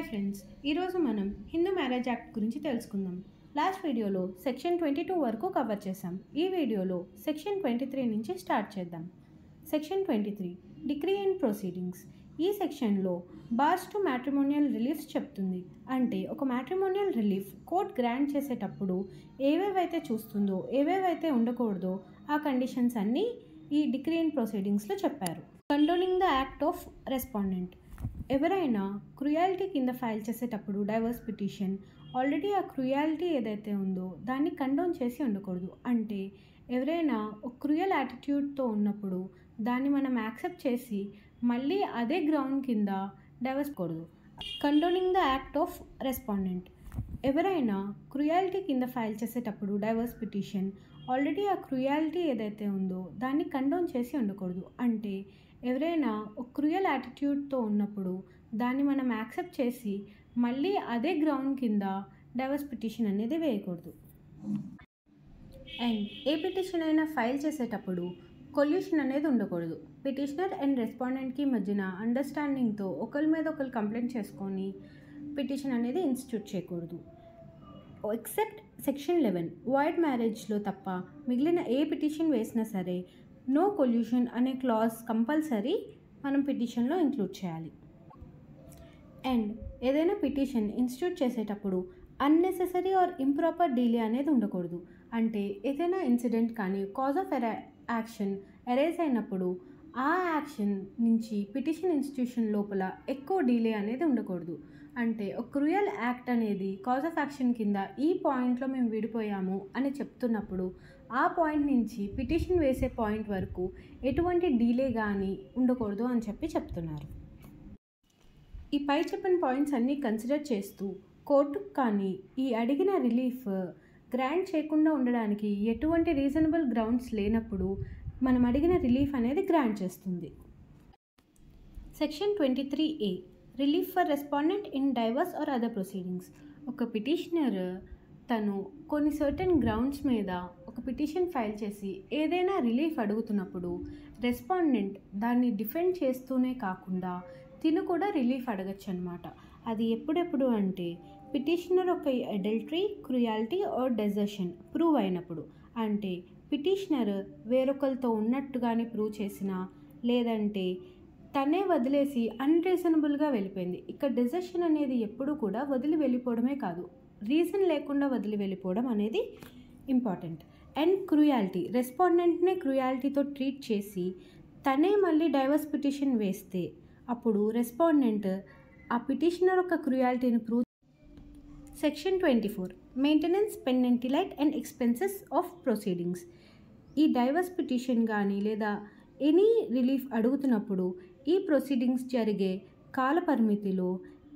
Hi friends, ఈరోజు మనం Hindu marriage act గురించి తెలుసుకుందాం. లాస్ట్ వీడియోలో సెక్షన్ 22 వరకు కవర్ చేసాం. ఈ వీడియోలో సెక్షన్ 23 నుంచి స్టార్ట్ చేద్దాం. Section 23 decree and proceedings. ఈ సెక్షన్లో బార్స్ టు మ్యాట్రిమోనియల్ రిలీఫ్స్ చెప్తుంది. అంటే ఒక మ్యాట్రిమోనియల్ రిలీఫ్ కోర్ట్ గ్రాంట్ చేసేటప్పుడు ఏవేవైతే చూస్తుందో, ఏవేవైతే ఉండకూడదో ఆ కండిషన్స్ అన్నీ ఈ డిక్రీ అండ్ ప్రొసీడింగ్స్లో చెప్పారు. Condoning the act of respondent. ఎవరైనా క్రుయాలిటీ కింద ఫైల్ చేసేటప్పుడు డైవర్స్ పిటిషన్ ఆల్రెడీ ఆ క్రుయాలిటీ ఏదైతే ఉందో దాన్ని కండోన్ చేసి ఉండకూడదు. అంటే ఎవరైనా ఒక క్రుయల్ యాటిట్యూడ్తో ఉన్నప్పుడు దాన్ని మనం యాక్సెప్ట్ చేసి మళ్ళీ అదే గ్రౌండ్ కింద డైవర్స్ కూడదు. Condoning the act of respondent. ఎవరైనా క్రుయాలిటీ కింద ఫైల్ చేసేటప్పుడు డైవర్స్ పిటిషన్ ఆల్రెడీ ఆ క్రుయాలిటీ ఏదైతే ఉందో దాన్ని కండోన్ చేసి ఉండకూడదు. అంటే ఎవరైనా ఒక క్రుయల్ యాటిట్యూడ్తో ఉన్నప్పుడు దాన్ని మనం యాక్సెప్ట్ చేసి మళ్ళీ అదే గ్రౌండ్ కింద డైవర్స్ పిటిషన్ అనేది వేయకూడదు. అండ్ ఏ పిటిషన్ అయినా ఫైల్ చేసేటప్పుడు కొల్యూషన్ అనేది ఉండకూడదు. పిటిషనర్ అండ్ రెస్పాండెంట్కి మధ్యన అండర్స్టాండింగ్తో ఒకరి మీద ఒకరు కంప్లైంట్ చేసుకొని పిటిషన్ అనేది ఇన్స్టిట్యూట్ చేయకూడదు. ఎక్సెప్ట్ సెక్షన్ 11 వాయిడ్ మ్యారేజ్లో తప్ప మిగిలిన ఏ పిటిషన్ వేసినా సరే నో కొల్యూషన్ అనే క్లాజ్ కంపల్సరీ మనం పిటిషన్లో ఇంక్లూడ్ చేయాలి. అండ్ ఏదైనా పిటిషన్ ఇన్స్టిట్యూట్ చేసేటప్పుడు అన్నెసెసరీ ఆర్ ఇంప్రాపర్ డిలే అనేది ఉండకూడదు. అంటే ఏదైనా ఇన్సిడెంట్ కానీ కాజ్ ఆఫ్ యాక్షన్ అరైజ్ అయినప్పుడు ఆ యాక్షన్ నుంచి పిటిషన్ ఇన్స్టిట్యూషన్ లోపల ఎక్కువ డిలే అనేది ఉండకూడదు. అంటే ఒక క్రూయల్ యాక్ట్ అనేది కాజ్ ఆఫ్ యాక్షన్ కింద ఈ పాయింట్లో మేము విడిపోయాము అని చెప్తున్నప్పుడు ఆ పాయింట్ నుంచి పిటిషన్ వేసే పాయింట్ వరకు ఎటువంటి డిలే కానీ ఉండకూడదు అని చెప్తున్నారు. ఈ పై చెప్పిన పాయింట్స్ అన్నీ కన్సిడర్ చేస్తూ కోర్టుకు కానీ ఈ అడిగిన రిలీఫ్ గ్రాంట్ చేయకుండా ఉండడానికి ఎటువంటి రీజనబుల్ గ్రౌండ్స్ లేనప్పుడు మనం అడిగిన రిలీఫ్ అనేది గ్రాంట్ చేస్తుంది. Section 23A relief for respondent in divorce or other proceedings. ఒక పిటిషనర్ తను కొన్ని సర్టెన్ గ్రౌండ్స్ మీద ఒక పిటిషన్ ఫైల్ చేసి ఏదైనా రిలీఫ్ అడుగుతున్నప్పుడు రెస్పాండెంట్ దాన్ని డిఫెండ్ చేస్తూనే కాకుండా తిను కూడా రిలీఫ్ అడగచ్చు అనమాట. అది ఎప్పుడెప్పుడు అంటే పిటిషనర్ ఒక adultery, cruelty or desertion prove అయినప్పుడు. అంటే పిటిషనర్ వేరొకరితో ఉన్నట్టుగానే ప్రూవ్ చేసినా లేదంటే తనే వదిలేసి అన్రీజనబుల్గా వెళ్ళిపోయింది. ఇక్కడ డెజర్షన్ అనేది ఎప్పుడు కూడా వదిలి వెళ్ళిపోవడమే కాదు, రీజన్ లేకుండా వదిలి వెళ్ళిపోవడం అనేది ఇంపార్టెంట్. అండ్ క్రుయాలిటీ, రెస్పాండెంట్నే క్రుయాలిటీతో ట్రీట్ చేసి తనే మళ్ళీ డైవర్స్ పిటిషన్ వేస్తే అప్పుడు రెస్పాండెంట్ ఆ పిటిషనర్ యొక్క క్రుయాలిటీని prove. Section 24 maintenance, pendente lite and expenses of proceedings. ఈ డైవర్స్ పిటిషన్ కానీ లేదా ఎనీ రిలీఫ్ అడుగుతున్నప్పుడు ఈ ప్రొసీడింగ్స్ జరిగే కాల పరిమితిలో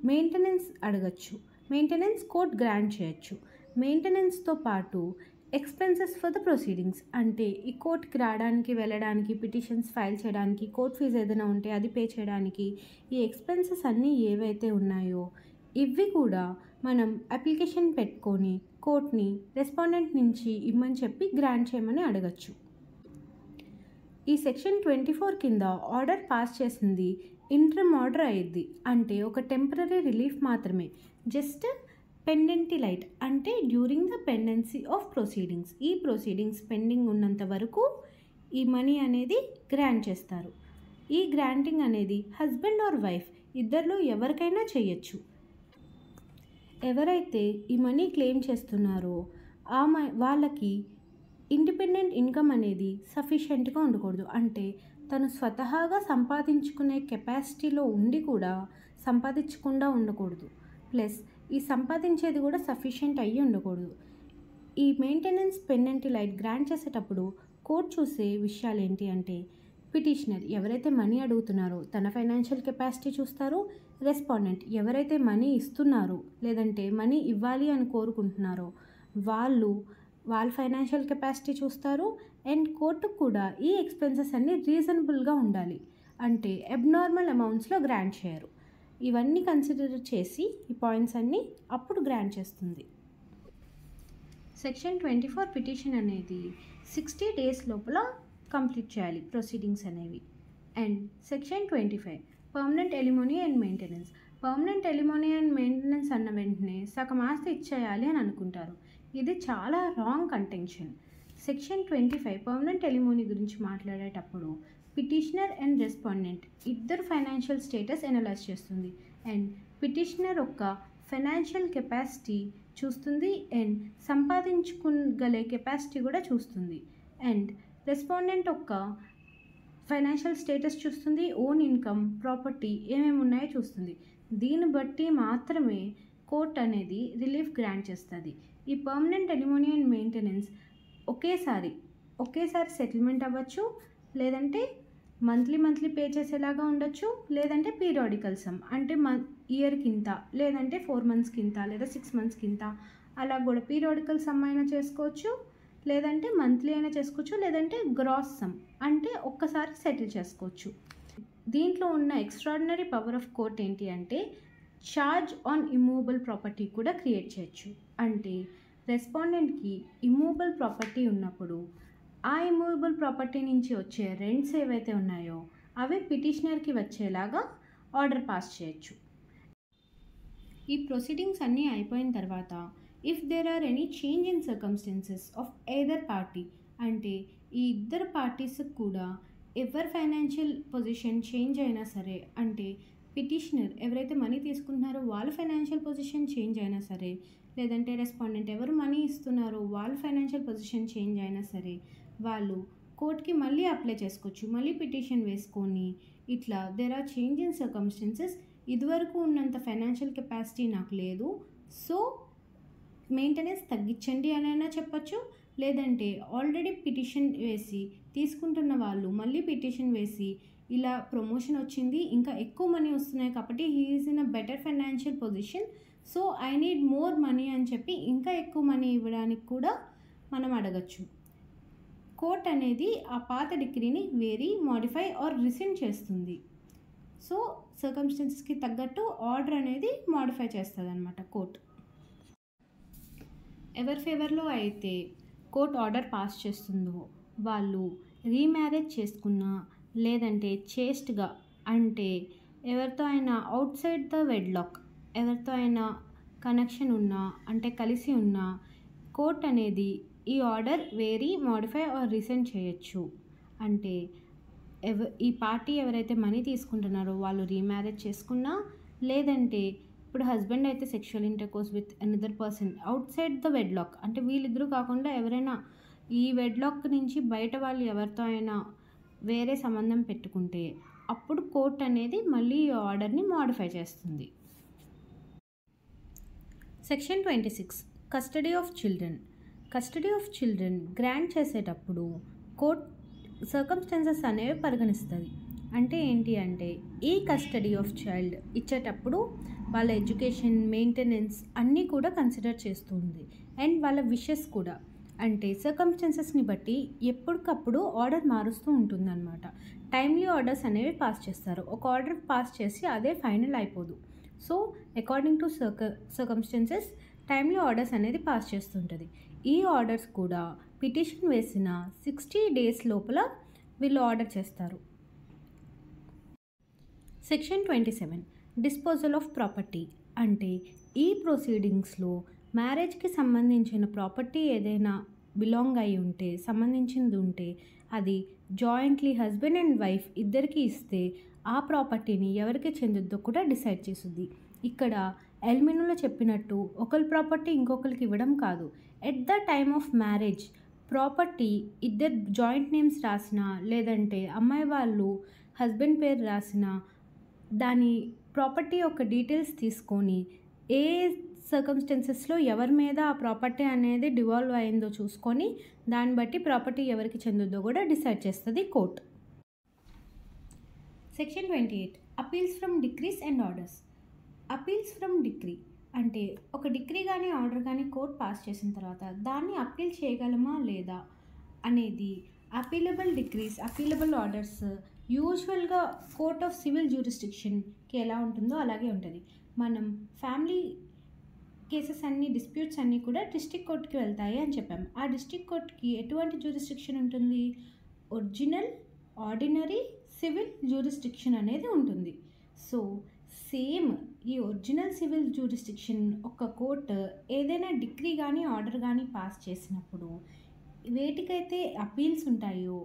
మెయింటెనెన్స్ అడగచ్చు. మెయింటెనెన్స్ కోర్ట్ గ్రాంట్ చేయొచ్చు. మెయింటెనెన్స్తో పాటు ఎక్స్పెన్సెస్ ఫర్ ద ప్రొసీడింగ్స్ అంటే ఈ కోర్టుకి రావడానికి, వెళ్ళడానికి, పిటిషన్స్ ఫైల్ చేయడానికి, కోర్ట్ ఫీజు ఏదైనా ఉంటే అది పే చేయడానికి ఈ ఎక్స్పెన్సెస్ అన్నీ ఏవైతే ఉన్నాయో ఇవి కూడా మనం అప్లికేషన్ పెట్టుకొని కోర్ట్ని రెస్పాండెంట్ నుంచి ఇమ్మని చెప్పి గ్రాంట్ చేయమని అడగచ్చు. ఈ సెక్షన్ 24 కింద ఆర్డర్ పాస్ చేసింది ఇంటరమ్ ఆర్డర్ అయ్యిద్ది. అంటే ఒక టెంపరీ రిలీఫ్ మాత్రమే, జస్ట్ పెండెంట్ లైట్ అంటే during the pendency of proceedings. ఈ ప్రొసీడింగ్స్ పెండింగ్ ఉన్నంత వరకు ఈ మనీ అనేది గ్రాంట్ చేస్తారు. ఈ గ్రాంటింగ్ అనేది హస్బెండ్ ఆర్ వైఫ్ ఇద్దరిలో ఎవరికైనా చేయొచ్చు. ఎవరైతే ఈ మనీ క్లెయిమ్ చేస్తున్నారో వాళ్ళకి ఇండిపెండెంట్ ఇన్కమ్ అనేది సఫిషియెంట్గా ఉండకూడదు. అంటే తను స్వతహాగా సంపాదించుకునే కెపాసిటీలో ఉండి కూడా సంపాదించకుండా ఉండకూడదు. ప్లస్ ఈ సంపాదించేది కూడా సఫిషియెంట్ అయ్యి ఉండకూడదు. ఈ మెయింటెనెన్స్, పెండెంట్ లైట్ గ్రాంట్ చేసేటప్పుడు కోర్ట్ చూసే విషయాలు ఏంటి అంటే పిటిషనర్ ఎవరైతే మనీ అడుగుతున్నారో తన ఫైనాన్షియల్ కెపాసిటీ చూస్తారు. రెస్పాండెంట్ ఎవరైతే మనీ ఇస్తున్నారో లేదంటే మనీ ఇవ్వాలి అని కోరుకుంటున్నారో వాళ్ళ ఫైనాన్షియల్ కెపాసిటీ చూస్తారు. అండ్ కోర్టుకు కూడా ఈ ఎక్స్పెన్సెస్ అన్నీ రీజనబుల్గా ఉండాలి. అంటే అబ్నార్మల్ అమౌంట్స్లో గ్రాంట్ చేయరు. ఇవన్నీ కన్సిడర్ చేసి ఈ పాయింట్స్ అన్నీ అప్పుడు గ్రాంట్ చేస్తుంది. సెక్షన్ 24 పిటిషన్ అనేది 60 days లోపల కంప్లీట్ చేయాలి ప్రొసీడింగ్స్ అనేవి. And section 25 permanent alimony and maintenance. Permanent alimony and maintenance అన్న వెంటనే సగం ఆస్తి ఇచ్చేయాలి అని అనుకుంటారు. ఇది చాలా wrong contention. Section 25 permanent alimony గురించి మాట్లాడేటప్పుడు పిటిషనర్ అండ్ రెస్పాండెంట్ ఇద్దరు ఫైనాన్షియల్ స్టేటస్ ఎనలైజ్ చేస్తుంది. అండ్ పిటిషనర్ యొక్క ఫైనాన్షియల్ కెపాసిటీ చూస్తుంది అండ్ సంపాదించుకోగలే కెపాసిటీ కూడా చూస్తుంది. అండ్ రెస్పాండెంట్ యొక్క ఫైనాన్షియల్ స్టేటస్ చూస్తుంది, ఓన్ ఇన్కమ్, ప్రాపర్టీ ఏమేమి ఉన్నాయో చూస్తుంది. దీన్ని బట్టి మాత్రమే కోర్ట్ అనేది రిలీఫ్ గ్రాంట్ చేస్తుంది. ఈ పర్మనెంట్ ఎలిమోనీ అండ్ మెయింటెనెన్స్ ఒకేసారి సెటిల్మెంట్ అవ్వచ్చు, లేదంటే మంత్లీ పే చేసేలాగా ఉండొచ్చు, లేదంటే పీరియాడికల్ సమ్ అంటే ఇయర్కి ఇంత, లేదంటే 4 monthsకి ఇంత, లేదా 6 monthsకి ఇంత, అలా కూడా పీరియాడికల్ సమ్ అయినా చేసుకోవచ్చు, లేదంటే మంత్లీ అయినా చేసుకోవచ్చు, లేదంటే గ్రాస్ సమ్ అంటే ఒక్కసారి సెటిల్ చేసుకోవచ్చు. దీంట్లో ఉన్న ఎక్స్ట్రాడినరీ పవర్ ఆఫ్ కోర్ట్ ఏంటి అంటే ఛార్జ్ ఆన్ ఇమ్మూవబుల్ ప్రాపర్టీ కూడా క్రియేట్ చేయొచ్చు. అంటే రెస్పాండెంట్కి ఇమ్మూవబుల్ ప్రాపర్టీ ఉన్నప్పుడు ఆ ఇమ్మూవబుల్ ప్రాపర్టీ నుంచి వచ్చే రెంట్స్ ఏవైతే ఉన్నాయో అవి పిటిషనర్కి వచ్చేలాగా ఆర్డర్ పాస్ చేయొచ్చు. ఈ ప్రొసీడింగ్స్ అన్నీ అయిపోయిన తర్వాత if there are any change in circumstances of either party అంటే ఈ ఇద్దరు పార్టీస్కి కూడా ఎవరి ఫైనాన్షియల్ పొజిషన్ చేంజ్ అయినా సరే, అంటే పిటిషనర్ ఎవరైతే మనీ తీసుకుంటున్నారో వాళ్ళ ఫైనాన్షియల్ పొజిషన్ చేంజ్ అయినా సరే, లేదంటే రెస్పాండెంట్ ఎవరు మనీ ఇస్తున్నారో వాళ్ళ ఫైనాన్షియల్ పొజిషన్ చేంజ్ అయినా సరే, వాళ్ళు కోర్ట్కి మళ్ళీ అప్లై చేసుకోవచ్చు, మళ్ళీ పిటిషన్ వేసుకొని ఇట్లా there are change in circumstances, ఇదివరకు ఉన్నంత ఫైనాన్షియల్ కెపాసిటీ నాకు లేదు, సో మెయింటెనెన్స్ తగ్గించండి అని అయినా చెప్పచ్చు, లేదంటే ఆల్రెడీ పిటిషన్ వేసి తీసుకుంటున్న వాళ్ళు మళ్ళీ పిటిషన్ వేసి ఇలా ప్రమోషన్ వచ్చింది, ఇంకా ఎక్కువ మనీ వస్తున్నాయి కాబట్టి he is in a better financial position, so I need more money అని చెప్పి ఇంకా ఎక్కువ మనీ ఇవ్వడానికి కూడా మనం అడగచ్చు. కోర్ట్ అనేది ఆ పాత డిగ్రీని వేరీ, మాడిఫై ఆర్ రిసెండ్ చేస్తుంది. సో సర్కమ్స్టెన్సెస్కి తగ్గట్టు ఆర్డర్ అనేది మాడిఫై చేస్తుంది అన్నమాట కోర్ట్. ఎవరి ఫేవర్లో అయితే కోర్ట్ ఆర్డర్ పాస్ చేస్తుందో వాళ్ళు రీమ్యారేజ్ చేసుకున్నా, లేదంటే చేస్ట్గా అంటే ఎవరితో అయినా అవుట్ సైడ్ ద వెడ్లాక్ ఎవరితో అయినా కనెక్షన్ ఉన్నా అంటే కలిసి ఉన్నా కోర్ట్ అనేది ఈ ఆర్డర్ వేరీ, మాడిఫై ఆర్ రిసెండ్ చేయొచ్చు. అంటే ఈ పార్టీ ఎవరైతే మనీ తీసుకుంటున్నారో వాళ్ళు రీమ్యారేజ్ చేసుకున్నా, లేదంటే ఇప్పుడు హస్బెండ్ అయితే sexual intercourse with another person out side the wedlock అంటే వీళ్ళిద్దరూ కాకుండా ఎవరైనా ఈ వెడ్లాక్ నుంచి బయట వాళ్ళు ఎవరితో అయినా వేరే సంబంధం పెట్టుకుంటే అప్పుడు కోర్ట్ అనేది మళ్ళీ ఈ ఆర్డర్ని మాడిఫై చేస్తుంది. Section 26 custody of children. Custody of children grant చేసేటప్పుడు కోర్ట్ సర్కమ్స్టెన్సెస్ అనేవి పరిగణిస్తుంది. అంటే ఏంటి అంటే ఈ కస్టడీ ఆఫ్ చైల్డ్ ఇచ్చేటప్పుడు వాళ్ళ ఎడ్యుకేషన్, మెయింటెనెన్స్ అన్నీ కూడా కన్సిడర్ చేస్తుంది. అండ్ వాళ్ళ విషెస్ కూడా, అంటే సర్కమ్స్టెన్సెస్ని బట్టి ఎప్పటికప్పుడు ఆర్డర్ మారుస్తూ ఉంటుందన్నమాట. టైమ్లీ ఆర్డర్స్ అనేవి పాస్ చేస్తారు. ఒక ఆర్డర్ పాస్ చేసి అదే ఫైనల్ అయిపోదు. So according to circumstances timely orders అనేది పాస్ చేస్తుంటుంది. ఈ ఆర్డర్స్ కూడా పిటిషన్ వేసిన 60 days లోపల వీళ్ళు ఆర్డర్ చేస్తారు. Section 27 disposal of property. అంటే ఈ ప్రొసీడింగ్స్లో మ్యారేజ్కి సంబంధించిన ప్రాపర్టీ ఏదైనా బిలాంగ్ అయి ఉంటే, సంబంధించింది ఉంటే అది జాయింట్లీ హస్బెండ్ అండ్ వైఫ్ ఇద్దరికి ఇస్తే ఆ ప్రాపర్టీని ఎవరికి చెందుద్దో కూడా డిసైడ్ చేస్తుంది. ఇక్కడ ఎల్మినోలో చెప్పినట్టు ఒకరి ప్రాపర్టీ ఇంకొకరికి ఇవ్వడం కాదు. At the time of marriage property ఇద్దరు జాయింట్ నేమ్స్ రాసిన, లేదంటే అమ్మాయి వాళ్ళు హస్బెండ్ పేరు రాసిన దాని ప్రాపర్టీ యొక్క డీటెయిల్స్ తీసుకొని ఏ సర్కమ్స్టెన్సెస్లో ఎవరి మీద ఆ ప్రాపర్టీ అనేది డివాల్వ్ అయిందో చూసుకొని దాన్ని బట్టి ప్రాపర్టీ ఎవరికి చెందుద్దో కూడా డిసైడ్ చేస్తుంది court. Section 28 appeals from decrease and orders. Appeals from decree అంటే ఒక డిక్రీ కానీ ఆర్డర్ కానీ కోర్ట్ పాస్ చేసిన తర్వాత దాన్ని అపీల్ చేయగలమా లేదా అనేది అపీలబుల్ డిక్రీస్, అపీలబుల్ ఆర్డర్స్ యూజువల్గా కోర్ట్ ఆఫ్ సివిల్ జ్యూరిస్డిక్షన్కి ఎలా ఉంటుందో అలాగే ఉంటుంది. మనం ఫ్యామిలీ కేసెస్ అన్నీ, డిస్ప్యూట్స్ అన్నీ కూడా డిస్ట్రిక్ట్ కోర్ట్కి వెళ్తాయి అని చెప్పాము. ఆ డిస్ట్రిక్ట్ కోర్ట్కి ఎటువంటి జ్యూరిస్డిక్షన్ ఉంటుంది? ఒరిజినల్, ఆర్డినరీ, సివిల్ జ్యూరిస్డిక్షన్ అనేది ఉంటుంది. సో సేమ్ ఈ ఒరిజినల్ సివిల్ జ్యూరిస్డిక్షన్ ఒక కోర్టు ఏదైనా డిక్రీ కానీ ఆర్డర్ కానీ పాస్ చేసినప్పుడు వేటికైతే అప్పీల్స్ ఉంటాయో,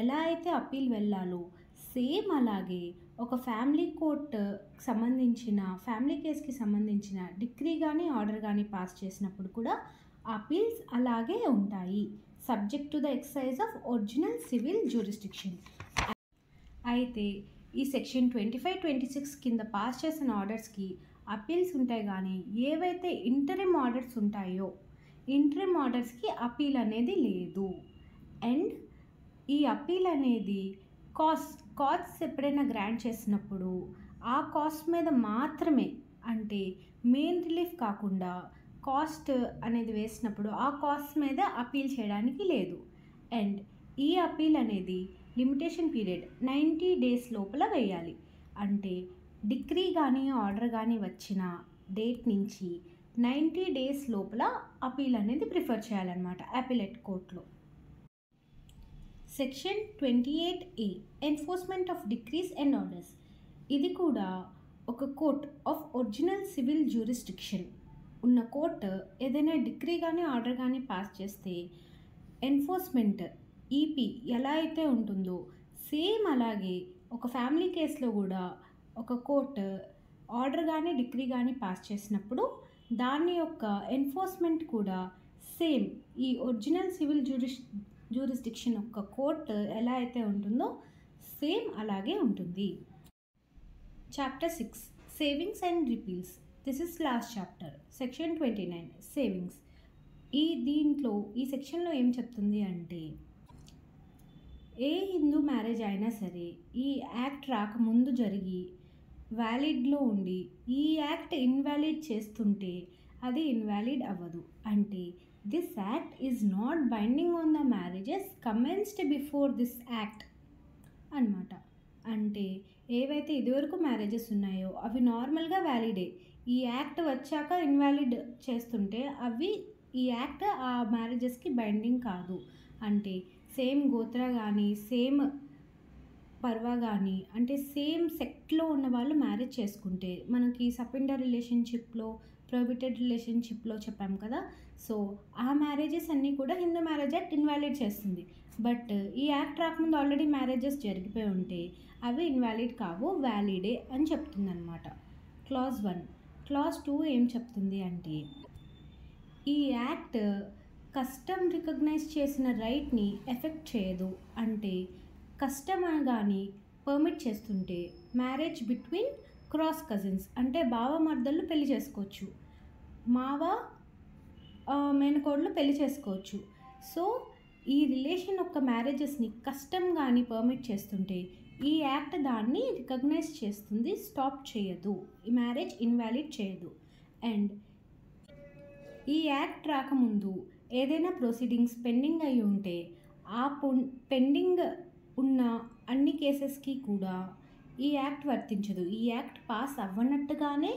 ఎలా అయితే అప్పీల్ వెళ్ళాలో సేమ్ అలాగే ఒక ఫ్యామిలీ కోర్ట్ సంబంధించిన ఫ్యామిలీ కేస్కి సంబంధించిన డిక్రీ కానీ ఆర్డర్ కానీ పాస్ చేసినప్పుడు కూడా అప్పీల్స్ అలాగే ఉంటాయి, subject to the exercise of original civil jurisdiction. అయితే ఈ సెక్షన్ 25-26 కింద పాస్ చేసిన ఆర్డర్స్కి అప్పీల్స్ ఉంటాయి, కానీ ఏవైతే ఇంటరిమ్ ఆర్డర్స్ ఉంటాయో ఇంటరిమ్ ఆర్డర్స్కి అప్పీల్ అనేది లేదు. అండ్ ఈ అప్పీల్ అనేది కాస్ట్ ఎప్పుడైనా గ్రాంట్ చేసినప్పుడు ఆ కాస్ట్ మీద మాత్రమే, అంటే మెయిన్ రిలీఫ్ కాకుండా కాస్ట్ అనేది వేసినప్పుడు ఆ కాస్ట్ మీద అప్పీల్ చేయడానికి లేదు. అండ్ ఈ అప్పీల్ అనేది లిమిటేషన్ పీరియడ్ 90 days లోపల వేయాలి. అంటే డిక్రీ కానీ ఆర్డర్ కానీ వచ్చిన డేట్ నుంచి 90 days లోపల అప్పీల్ అనేది ప్రిఫర్ చేయాలన్నమాట అపీలేట్ కోర్టులో. Section 28A enforcement of decrease and orders. ఇది కూడా ఒక court of original civil jurisdiction ఉన్న కోర్టు ఏదైనా డిక్రీ కానీ ఆర్డర్ కానీ పాస్ చేస్తే ఎన్ఫోర్స్మెంట్ ఈపీ ఎలా అయితే ఉంటుందో సేమ్ అలాగే ఒక ఫ్యామిలీ కేసులో కూడా ఒక కోర్టు ఆర్డర్ కానీ డిక్రీ కానీ పాస్ చేసినప్పుడు దాని యొక్క ఎన్ఫోర్స్మెంట్ కూడా సేమ్ ఈ ఒరిజినల్ సివిల్ జ్యూరిస్డిక్షన్ యొక్క కోర్టు ఎలా అయితే ఉంటుందో సేమ్ అలాగే ఉంటుంది. Chapter 6 savings and repeals. This is last chapter. Section 29 savings. ఈ సెక్షన్లో ఏం చెప్తుంది అంటే, ఏ హిందూ మ్యారేజ్ అయినా సరే ఈ యాక్ట్ రాకముందు జరిగి వ్యాలిడ్లో ఉండి ఈ యాక్ట్ ఇన్వాలిడ్ చేస్తుంటే అది ఇన్వాలిడ్ అవ్వదు. అంటే this act is not binding on the marriages commenced before this act అన్నమాట. అంటే ఏవైతే ఇదివరకు మ్యారేజెస్ ఉన్నాయో అవి నార్మల్గా వ్యాలిడే, ఈ యాక్ట్ వచ్చాక ఇన్వాలిడ్ చేస్తుంటే అవి ఈ యాక్ట్ ఆ మ్యారేజెస్కి బైండింగ్ కాదు. అంటే సేమ్ గోత్ర కానీ సేమ్ పర్వా కానీ అంటే సేమ్ సెక్ట్లో ఉన్న వాళ్ళు మ్యారేజ్ చేసుకుంటే మనకి సబిండర్ రిలేషన్షిప్లో ప్రొహిబిటెడ్ రిలేషన్షిప్లో చెప్పాం కదా, సో ఆ మ్యారేజెస్ అన్నీ కూడా హిందూ మ్యారేజ్ యాక్ట్ ఇన్వాలిడ్ చేస్తుంది. బట్ ఈ యాక్ట్ రాకముందు ఆల్రెడీ మ్యారేజెస్ జరిగిపోయి ఉంటే అవి ఇన్వాలిడ్ కావు, వ్యాలిడే అని చెప్తుందన్నమాట. క్లాజ్ 1. క్లాజ్ 2 ఏం చెప్తుంది అంటే, ఈ యాక్ట్ కస్టమ్ రికగ్నైజ్ చేసిన రైట్ని ఎఫెక్ట్ చేయదు. అంటే కస్టమ్ కానీ పర్మిట్ చేస్తుంటే మ్యారేజ్ బిట్వీన్ క్రాస్ కజిన్స్ అంటే బావ మర్దళ్ళు పెళ్లి చేసుకోవచ్చు, మావ మేనకోడలు పెళ్లి చేసుకోవచ్చు. సో ఈ రిలేషన్ యొక్క మ్యారేజెస్ని కస్టమ్ కానీ పర్మిట్ చేస్తుంటే ఈ యాక్ట్ దాన్ని రికగ్నైజ్ చేస్తుంది, స్టాప్ చేయదు, ఈ మ్యారేజ్ ఇన్వాలిడ్ చేయదు. అండ్ ఈ యాక్ట్ రాకముందు ఏదైనా ప్రొసీడింగ్స్ పెండింగ్ అయి ఉంటే ఆ పెండింగ్ ఉన్న అన్ని కేసెస్కి కూడా ఈ యాక్ట్ వర్తించదు. ఈ యాక్ట్ పాస్ అవ్వనట్టుగానే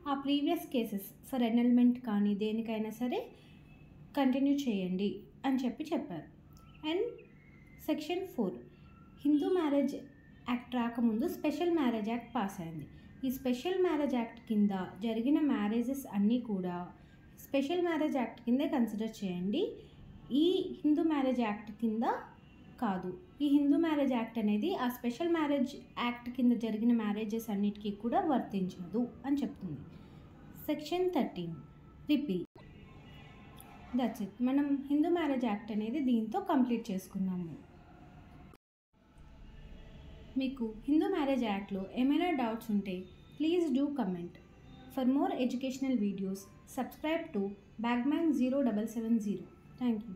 ఆ ప్రీవియస్ కేసెస్ ఫర్ ఎనల్మెంట్ కానీ దేనికైనా సరే కంటిన్యూ చేయండి అని చెప్పారు. And section 4 Hindu marriage act రాకముందు స్పెషల్ మ్యారేజ్ యాక్ట్ పాస్ అయింది. ఈ స్పెషల్ మ్యారేజ్ యాక్ట్ కింద జరిగిన మ్యారేజెస్ అన్నీ కూడా స్పెషల్ మ్యారేజ్ యాక్ట్ కిందే కన్సిడర్ చేయండి, ఈ హిందూ మ్యారేజ్ యాక్ట్ కింద కాదు. ఈ హిందూ మ్యారేజ్ యాక్ట్ అనేది ఆ స్పెషల్ మ్యారేజ్ యాక్ట్ కింద జరిగిన మ్యారేజెస్ అన్నిటికీ కూడా వర్తించదు అని చెప్తుంది. Section 13 repeal. That's it. మనం హిందూ మ్యారేజ్ యాక్ట్ అనేది దీంతో కంప్లీట్ చేసుకున్నాము. మీకు హిందూ మ్యారేజ్ యాక్ట్లో ఏమైనా డౌట్స్ ఉంటే please do comment. For more educational videos subscribe to Bagman 0770. Thank you.